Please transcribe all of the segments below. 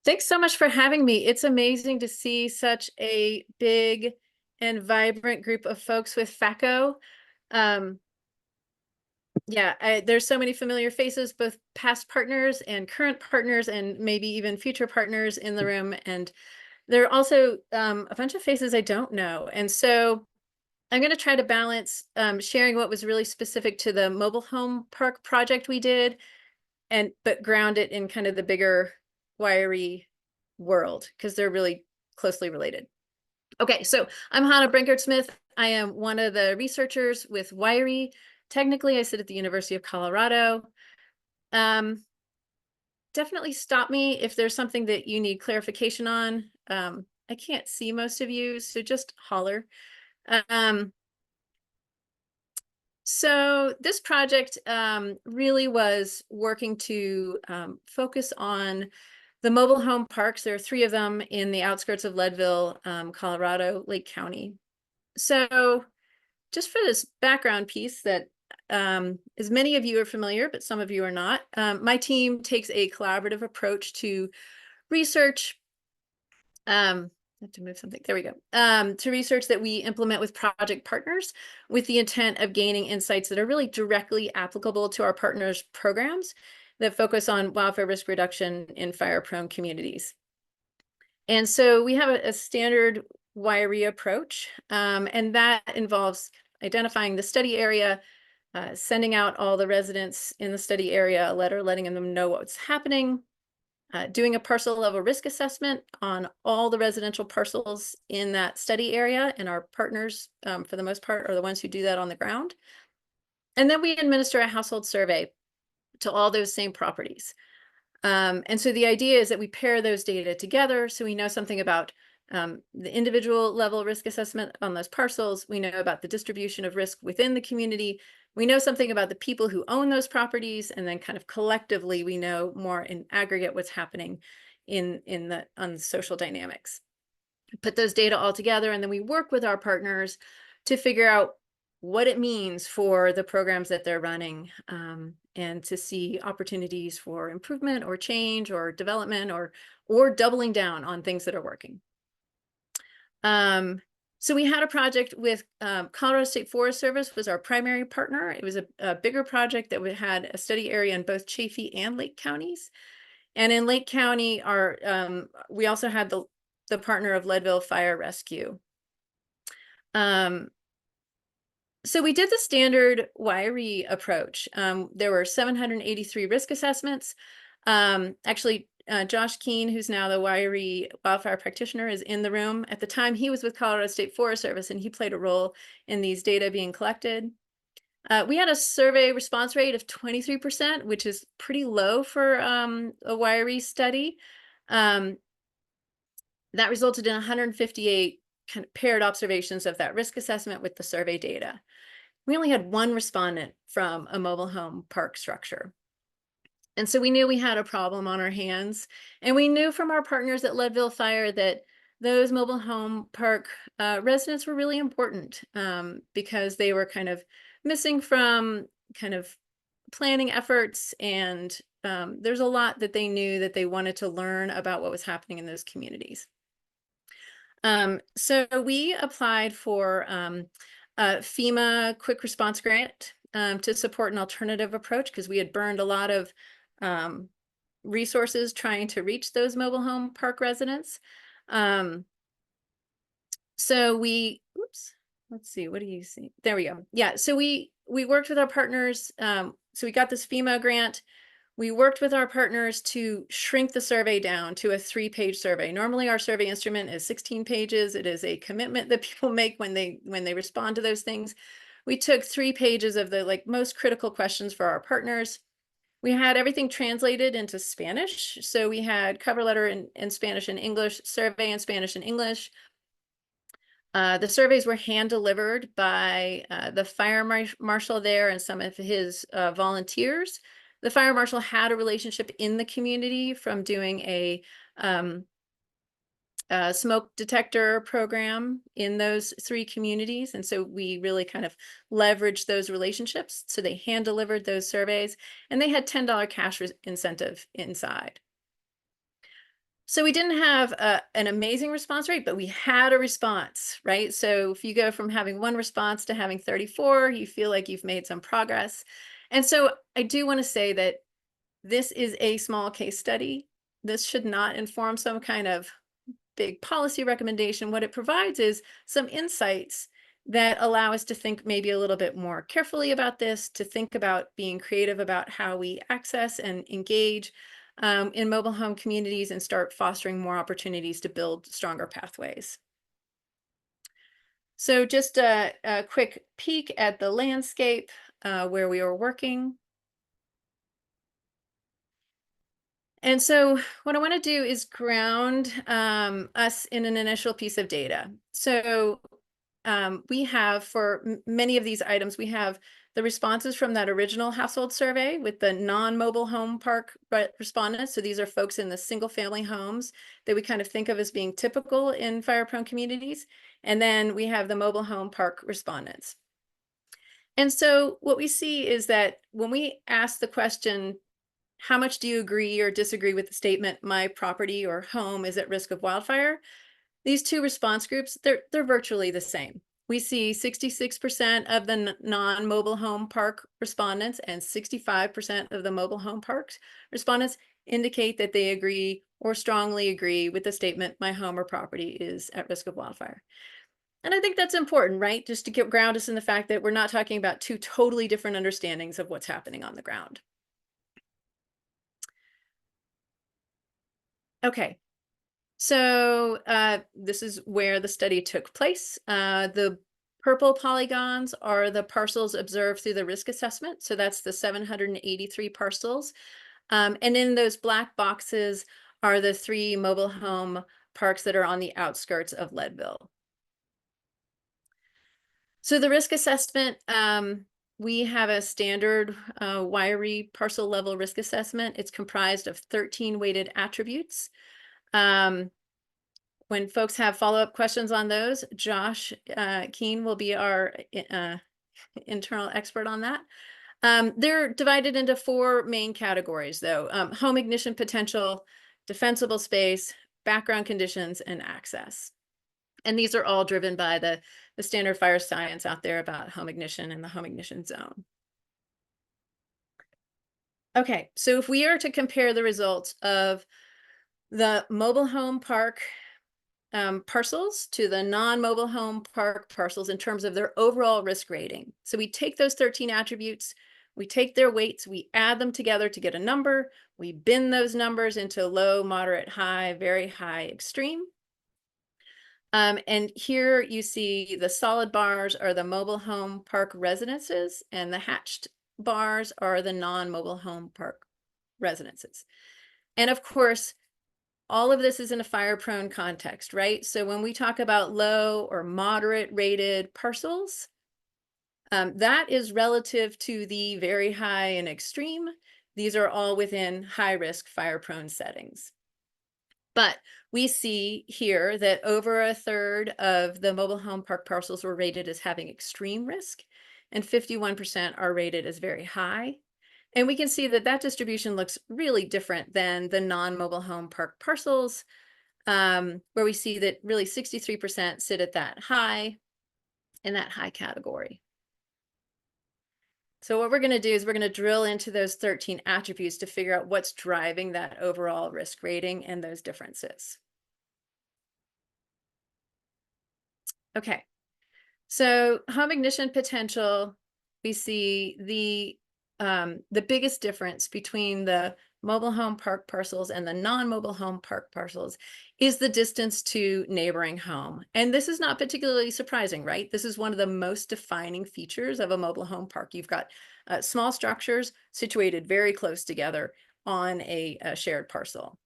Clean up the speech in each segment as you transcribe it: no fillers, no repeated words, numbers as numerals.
Thanks so much for having me. It's amazing to see such a big and vibrant group of folks with FACO. There's so many familiar faces, both past partners and current partners, and maybe even future partners in the room. And there are also a bunch of faces I don't know. And so I'm going to try to balance sharing what was really specific to the mobile home park project we did, but ground it in kind of the bigger WiRē world, because they're really closely related. Okay, so I'm Hannah Brenkert-Smith. I am one of the researchers with WiRē. Technically, I sit at the University of Colorado. Definitely stop me if there's something that you need clarification on. I can't see most of you, so just holler. So this project really was working to focus on the mobile home parks. There are 3 of them in the outskirts of Leadville, Colorado, Lake County. So just for this background piece that as many of you are familiar, but some of you are not, my team takes a collaborative approach to research. I have to move something. There we go. To research that we implement with project partners with the intent of gaining insights that are really directly applicable to our partners' programs that focus on wildfire risk reduction in fire-prone communities. And so we have a standard WiRē approach, and that involves identifying the study area, sending out all the residents in the study area a letter letting them know what's happening, doing a parcel level risk assessment on all the residential parcels in that study area, and our partners, for the most part, are the ones who do that on the ground. And then we administer a household survey to all those same properties. And so the idea is that we pair those data together so we know something about the individual level risk assessment on those parcels. We know about the distribution of risk within the community. We know something about the people who own those properties, and then kind of collectively, we know more in aggregate what's happening on the social dynamics. Put those data all together, and then we work with our partners to figure out what it means for the programs that they're running, and to see opportunities for improvement or change or development or doubling down on things that are working. So we had a project with Colorado State Forest Service was our primary partner. It was a bigger project that had a study area in both Chaffee and Lake counties. And in Lake County, we also had the partner of Leadville Fire Rescue. So we did the standard WiRē approach. There were 783 risk assessments. Actually, Josh Keene, who's now the WiRē wildfire practitioner, is in the room. At the time, he was with Colorado State Forest Service, and he played a role in these data being collected. We had a survey response rate of 23%, which is pretty low for a WiRē study. That resulted in 158 kind of paired observations of that risk assessment with the survey data. We only had 1 respondent from a mobile home park structure. And so we knew we had a problem on our hands. And we knew from our partners at Leadville Fire that those mobile home park residents were really important, because they were kind of missing from kind of planning efforts. And there's a lot that they knew that they wanted to learn about what was happening in those communities. So we applied for a FEMA quick response grant to support an alternative approach, because we had burned a lot of resources trying to reach those mobile home park residents. So let's see, what do you see? There we go. Yeah, so we worked with our partners. So we got this FEMA grant. We worked with our partners to shrink the survey down to a 3-page survey. Normally our survey instrument is 16 pages. It is a commitment that people make when they respond to those things. We took 3 pages of the most critical questions for our partners. We had everything translated into Spanish. So we had cover letter in Spanish and English, survey in Spanish and English. The surveys were hand delivered by the fire marshal there and some of his volunteers. The fire marshal had a relationship in the community from doing a smoke detector program in those 3 communities. And so we really kind of leveraged those relationships. So they hand delivered those surveys, and they had $10 cash incentive inside. So we didn't have an amazing response rate, but we had a response, right? So if you go from having one response to having 34, you feel like you've made some progress. And so I do want to say that this is a small case study. This should not inform some kind of big policy recommendation. What it provides is some insights that allow us to think maybe a little bit more carefully about this, to think about being creative about how we access and engage in mobile home communities and start fostering more opportunities to build stronger pathways. So just a quick peek at the landscape where we were working. And so what I want to do is ground us in an initial piece of data. So we have, for many of these items, we have the responses from that original household survey with the non-mobile home park respondents. So these are folks in the single family homes that we kind of think of as being typical in fire-prone communities. And then we have the mobile home park respondents. And so what we see is that when we ask the question, how much do you agree or disagree with the statement, my property or home is at risk of wildfire? These two response groups, they're virtually the same. We see 66% of the non-mobile home park respondents and 65% of the mobile home parks respondents indicate that they agree or strongly agree with the statement, my home or property is at risk of wildfire. And I think that's important, right? Just to ground us in the fact that we're not talking about two totally different understandings of what's happening on the ground. Okay, so this is where the study took place. The purple polygons are the parcels observed through the risk assessment. So that's the 783 parcels. And in those black boxes are the 3 mobile home parks that are on the outskirts of Leadville. So the risk assessment, we have a standard WiRē parcel level risk assessment. It's comprised of 13 weighted attributes. When folks have follow-up questions on those, Josh Keene will be our internal expert on that. They're divided into 4 main categories, though: home ignition potential, defensible space, background conditions, and access. And these are all driven by the standard fire science out there about home ignition and the home ignition zone. Okay, so if we are to compare the results of the mobile home park parcels to the non-mobile home park parcels in terms of their overall risk rating. So we take those 13 attributes, we take their weights, we add them together to get a number, we bin those numbers into low, moderate, high, very high, extreme. And here you see the solid bars are the mobile home park residences, and the hatched bars are the non-mobile home park residences. And of course, all of this is in a fire-prone context, right? So when we talk about low or moderate rated parcels, that is relative to the very high and extreme. These are all within high-risk fire-prone settings. But we see here that over a third of the mobile home park parcels were rated as having extreme risk, and 51% are rated as very high. And we can see that that distribution looks really different than the non-mobile home park parcels, where we see that really 63% sit at that high, in that high category. So what we're going to do is we're going to drill into those 13 attributes to figure out what's driving that overall risk rating and those differences. Okay, so home ignition potential, we see the biggest difference between the mobile home park parcels and the non-mobile home park parcels is the distance to neighboring home. And this is not particularly surprising, right? This is one of the most defining features of a mobile home park. You've got small structures situated very close together on a shared parcel.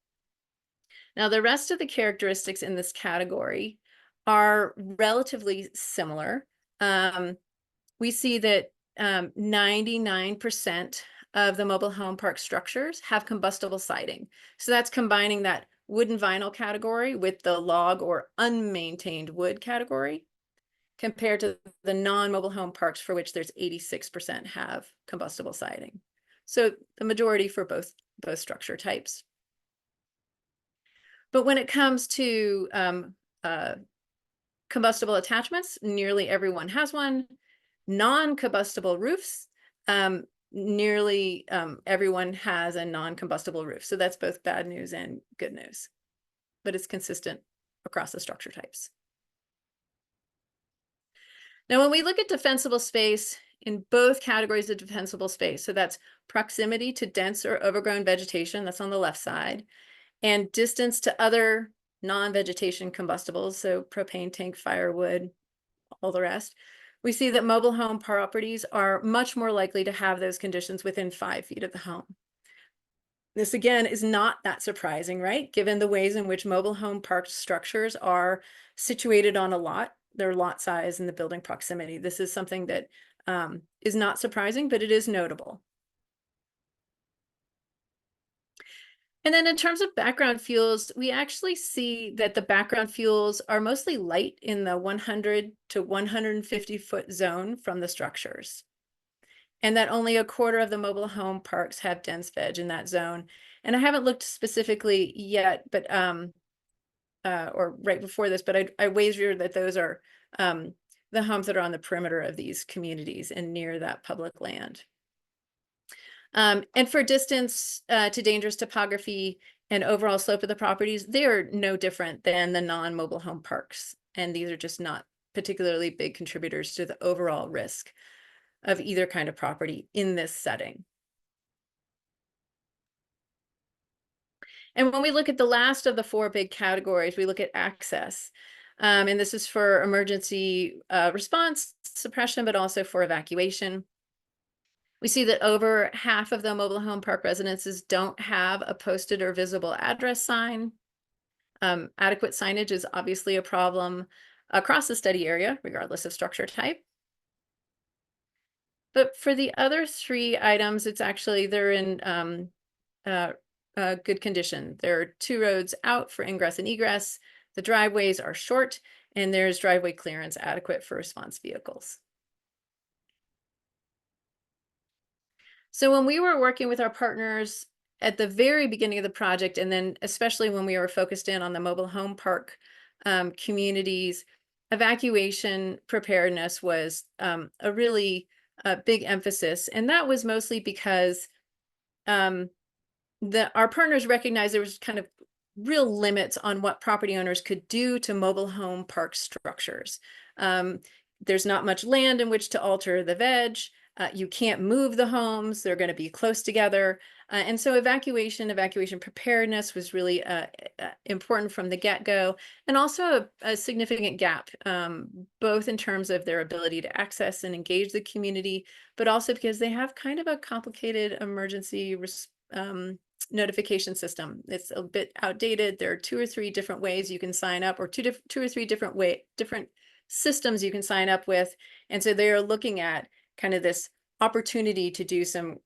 Now, the rest of the characteristics in this category are relatively similar. We see that 99% of the mobile home park structures have combustible siding. So that's combining that wood and vinyl category with the log or unmaintained wood category, compared to the non-mobile home parks for which there's 86% have combustible siding. So the majority for both structure types. But when it comes to combustible attachments, nearly everyone has one. Non-combustible roofs, nearly everyone has a non-combustible roof. So that's both bad news and good news, but it's consistent across the structure types. Now, when we look at defensible space in both categories of defensible space, so that's proximity to dense or overgrown vegetation, that's on the left side, and distance to other non-vegetation combustibles, so propane tank, firewood, all the rest, we see that mobile home properties are much more likely to have those conditions within 5 feet of the home. This again is not that surprising, right? Given the ways in which mobile home park structures are situated on a lot, their lot size and the building proximity. This is something that is not surprising, but it is notable. And then in terms of background fuels, we actually see that the background fuels are mostly light in the 100 to 150 foot zone from the structures. And that only a quarter of the mobile home parks have dense veg in that zone. And I haven't looked specifically yet, but or right before this, but I wager that those are the homes that are on the perimeter of these communities and near that public land. And for distance to dangerous topography and overall slope of the properties, they are no different than the non-mobile home parks. And these are just not particularly big contributors to the overall risk of either kind of property in this setting. And when we look at the last of the 4 big categories, we look at access. And this is for emergency response, suppression, but also for evacuation. We see that over half of the mobile home park residences don't have a posted or visible address sign. Adequate signage is obviously a problem across the study area, regardless of structure type. But for the other 3 items, it's actually, they're in good condition. There are 2 roads out for ingress and egress. The driveways are short, and there's driveway clearance adequate for response vehicles. So when we were working with our partners at the very beginning of the project, and then especially when we were focused in on the mobile home park communities, evacuation preparedness was a really big emphasis. And that was mostly because our partners recognized there was kind of real limits on what property owners could do to mobile home park structures. There's not much land in which to alter the veg. You can't move the homes. They're going to be close together. And so evacuation preparedness was really important from the get-go, and also a significant gap, both in terms of their ability to access and engage the community, but also because they have kind of a complicated emergency notification system. It's a bit outdated. There are 2 or 3 different ways you can sign up, or 2 or 3 different systems you can sign up with. And so they are looking at kind of this opportunity to do some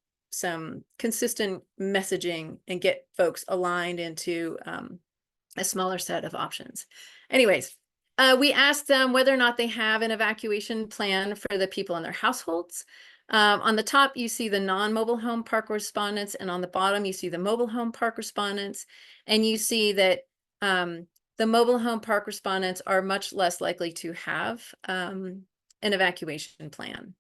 consistent messaging and get folks aligned into a smaller set of options. Anyways, we asked them whether or not they have an evacuation plan for the people in their households. On the top, you see the non-mobile home park respondents, and on the bottom, you see the mobile home park respondents. And you see that the mobile home park respondents are much less likely to have an evacuation plan.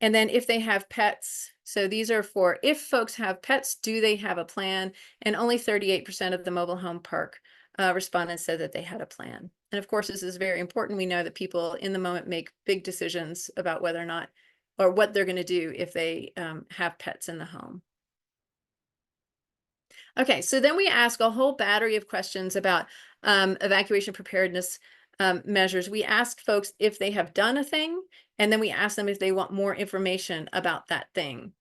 And then if they have pets, so these are for if folks have pets, do they have a plan? And only 38% of the mobile home park respondents said that they had a plan. And of course, this is very important. We know that people in the moment make big decisions about whether or not, or what they're going to do if they have pets in the home. Okay, so then we ask a whole battery of questions about evacuation preparedness measures. We ask folks if they have done a thing, and then we ask them if they want more information about that thing.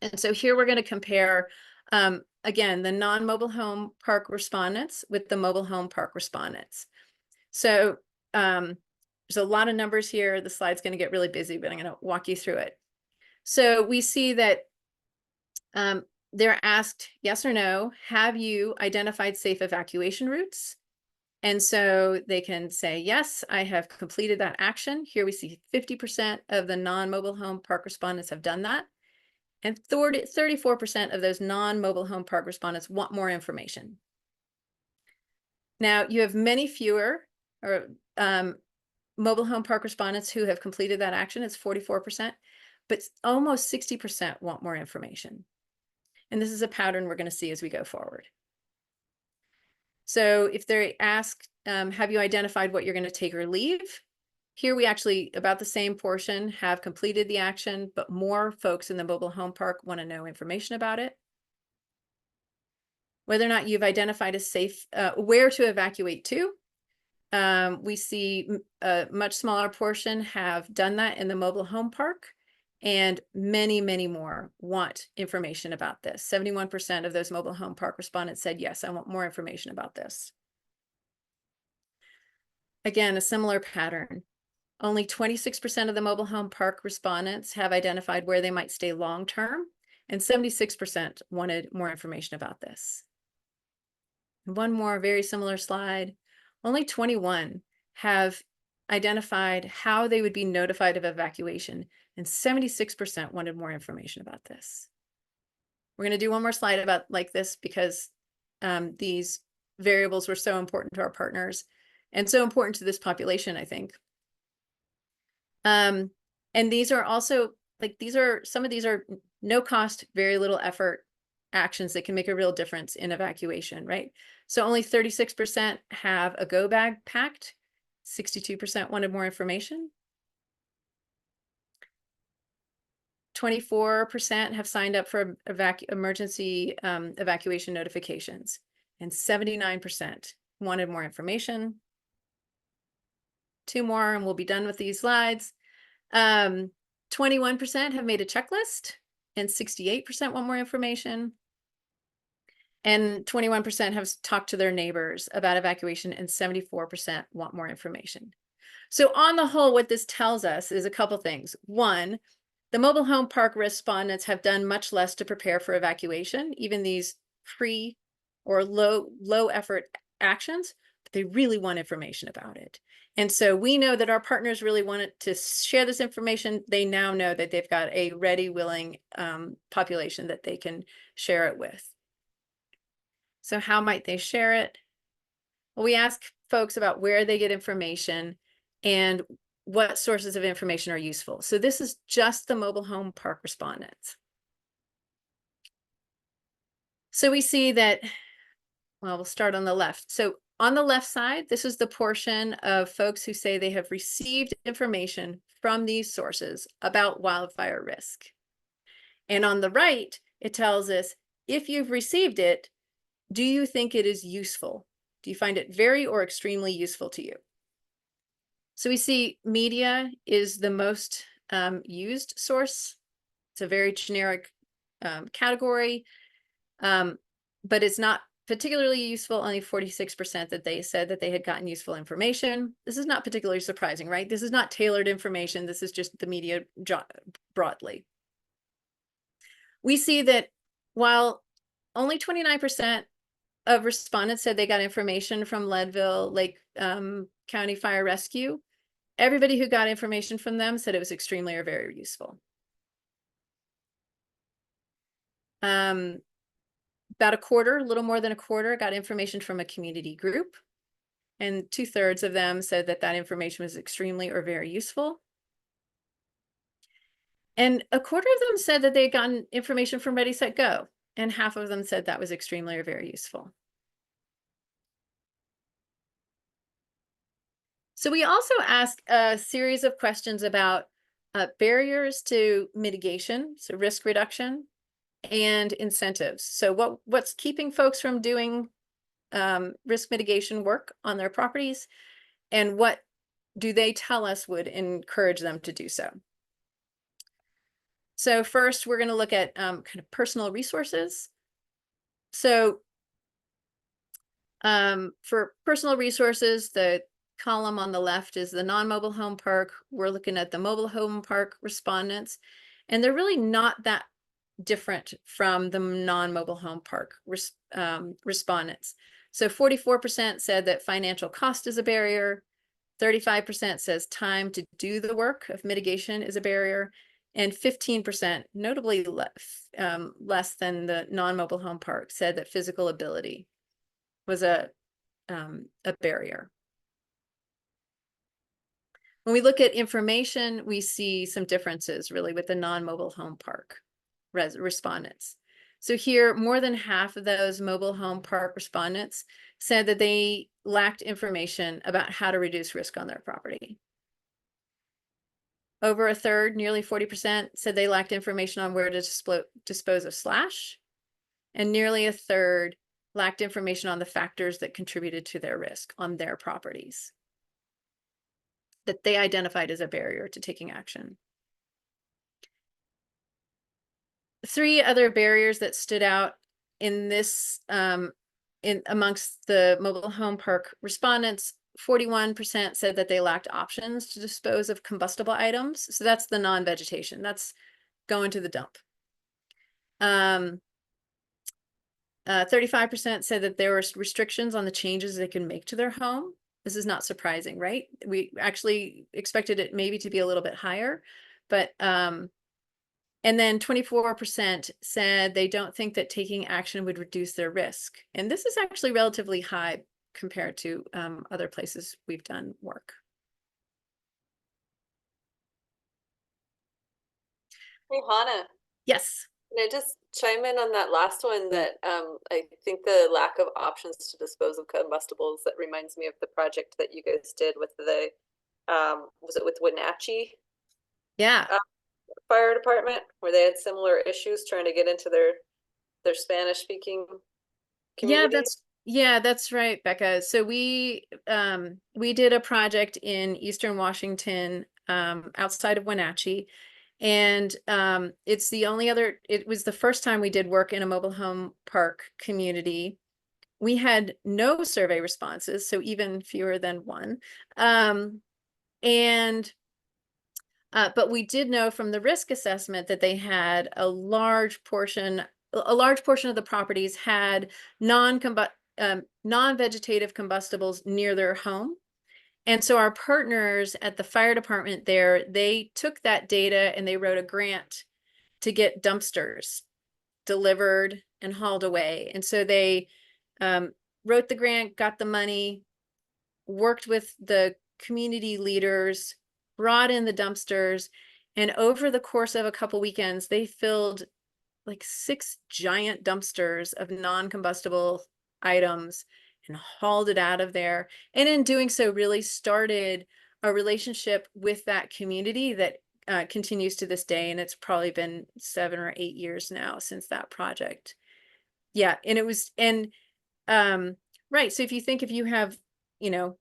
And so here we're going to compare, again, the non-mobile home park respondents with the mobile home park respondents. So there's a lot of numbers here. The slide's going to get really busy, but I'm going to walk you through it. So we see that they're asked yes or no, have you identified safe evacuation routes? And so they can say, yes, I have completed that action. Here we see 50% of the non-mobile home park respondents have done that. And 34% of those non-mobile home park respondents want more information. Now, you have many fewer or mobile home park respondents who have completed that action. It's 44%, but almost 60% want more information. And this is a pattern we're going to see as we go forward. So if they ask, have you identified what you're going to take or leave? Here we actually, about the same portion, have completed the action, but more folks in the mobile home park want to know information about it. Whether or not you've identified a safe, where to evacuate to. We see a much smaller portion have done that in the mobile home park, and many, many more want information about this. 71% of those mobile home park respondents said, yes, I want more information about this. Again, a similar pattern. Only 26% of the mobile home park respondents have identified where they might stay long-term, and 76% wanted more information about this. And one more very similar slide. Only 21 have identified how they would be notified of evacuation, and 76% wanted more information about this. We're going to do one more slide about like this because these variables were so important to our partners and so important to this population, I think. And these are also some of these are no cost, very little effort actions that can make a real difference in evacuation, right? So only 36% have a go bag packed. 62% wanted more information. 24% have signed up for emergency evacuation notifications, and 79% wanted more information. Two more and we'll be done with these slides. 21% have made a checklist, and 68% want more information. And 21% have talked to their neighbors about evacuation, and 74% want more information. So on the whole, what this tells us is a couple things. One, the mobile home park respondents have done much less to prepare for evacuation, even these free or low effort actions, but they really want information about it. And so we know that our partners really wanted to share this information. They now know that they've got a ready, willing population that they can share it with. So how might they share it? Well, we ask folks about where they get information and what sources of information are useful. So this is just the mobile home park respondents. So we see that, well, we'll start on the left. So on the left side, this is the portion of folks who say they have received information from these sources about wildfire risk. And on the right, it tells us, if you've received it, do you think it is useful? Do you find it very or extremely useful to you? So we see media is the most used source. It's a very generic category, but it's not particularly useful. Only 46% that they said that they had gotten useful information. This is not particularly surprising, right? This is not tailored information. This is just the media broadly. We see that while only 29% of respondents said they got information from Leadville Lake County Fire Rescue, everybody who got information from them said it was extremely or very useful. About a quarter, a little more than a quarter, got information from a community group, and 2/3 of them said that that information was extremely or very useful. And a quarter of them said that they had gotten information from Ready, Set, Go, and half of them said that was extremely or very useful. So we also ask a series of questions about barriers to mitigation, so risk reduction, and incentives. So what's keeping folks from doing risk mitigation work on their properties, and what do they tell us would encourage them to do so? So first, we're going to look at kind of personal resources. So for personal resources, the column on the left is the non-mobile home park. We're looking at the mobile home park respondents, and they're really not that different from the non-mobile home park respondents. So 44% said that financial cost is a barrier. 35% says time to do the work of mitigation is a barrier. And 15%, notably less than the non-mobile home park, said that physical ability was a barrier. When we look at information, we see some differences really with the non-mobile home park respondents. So here, more than half of those mobile home park respondents said that they lacked information about how to reduce risk on their property. Over a third, nearly 40%, said they lacked information on where to dispose of slash, and nearly a third lacked information on the factors that contributed to their risk on their properties that they identified as a barrier to taking action. 3 other barriers that stood out in this amongst the mobile home park respondents. 41% said that they lacked options to dispose of combustible items. So that's the non-vegetation. That's going to the dump. 35% said that there were restrictions on the changes they can make to their home. This is not surprising, right? We actually expected it maybe to be a little bit higher, but and then 24% said they don't think that taking action would reduce their risk. And this is actually relatively high compared to other places we've done work. Hey, Hannah. Yes. Can I just chime in on that last one that I think the lack of options to dispose of combustibles, that reminds me of the project that you guys did with the, was it with Wenatchee? Yeah. Fire department, where they had similar issues trying to get into their Spanish speaking community. Yeah, that's right, Becca. So we did a project in Eastern Washington, outside of Wenatchee. And it's the only other, it was the first time we did work in a mobile home park community. We had no survey responses, so even fewer than one. But we did know from the risk assessment that they had a large portion of the properties had non-vegetative combustibles near their home. And so our partners at the fire department there, they took that data and they wrote a grant to get dumpsters delivered and hauled away. And so they wrote the grant, got the money, worked with the community leaders, brought in the dumpsters, and over the course of a couple weekends, they filled like 6 giant dumpsters of non-combustible items and hauled it out of there. And in doing so, really started a relationship with that community that continues to this day. And it's probably been 7 or 8 years now since that project. Yeah. And it was, and right. So if you think, if you have, you know,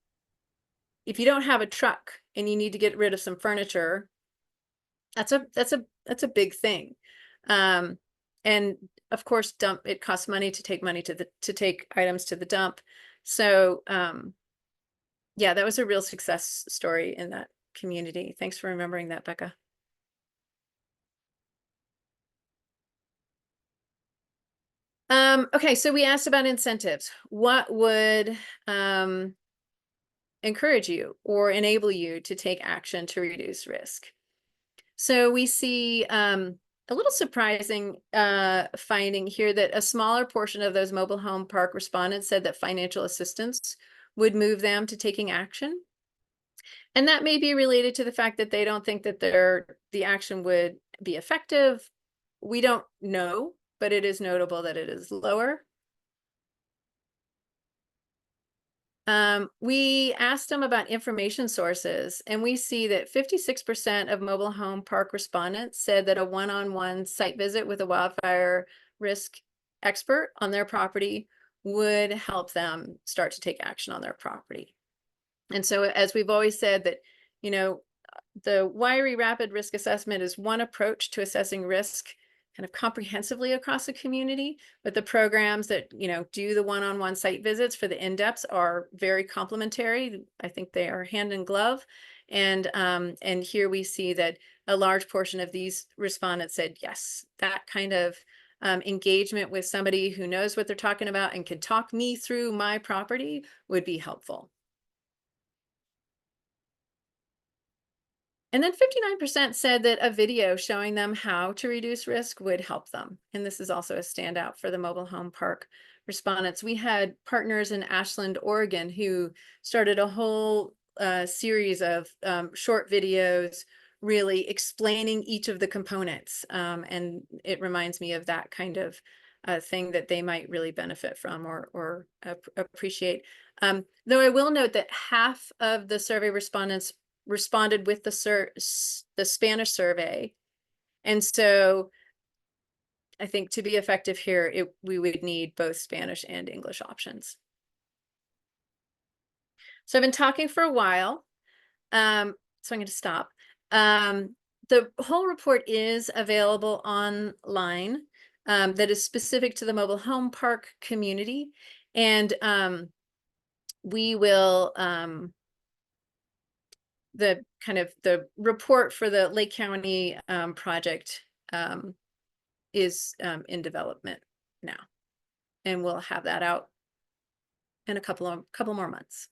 if you don't have a truck and you need to get rid of some furniture, that's a big thing. And of course, it costs money to take items to the dump. So yeah, that was a real success story in that community. Thanks for remembering that, Becca. Okay, so we asked about incentives. What would encourage you or enable you to take action to reduce risk? So we see a little surprising finding here that a smaller portion of those mobile home park respondents said that financial assistance would move them to taking action. And that may be related to the fact that they don't think that the action would be effective. We don't know, but it is notable that it is lower. We asked them about information sources, and we see that 56% of mobile home park respondents said that a one-on-one site visit with a wildfire risk expert on their property would help them start to take action on their property. And so, as we've always said, that, you know, the WiRē rapid risk assessment is one approach to assessing risk kind of comprehensively across the community, but the programs that, you know, do the one-on-one site visits for the in-depths are very complementary. I think they are hand in glove. And here we see that a large portion of these respondents said, yes, that kind of engagement with somebody who knows what they're talking about and can talk me through my property would be helpful. And then 59% said that a video showing them how to reduce risk would help them. And this is also a standout for the mobile home park respondents. We had partners in Ashland, Oregon, who started a whole series of short videos really explaining each of the components. And it reminds me of that kind of thing that they might really benefit from or appreciate. Though I will note that half of the survey respondents responded with the Spanish survey. And so I think to be effective here, we would need both Spanish and English options. So I've been talking for a while, so I'm going to stop. The whole report is available online that is specific to the mobile home park community. And we will the report for the Lake County project is in development now, and we'll have that out in a couple more months.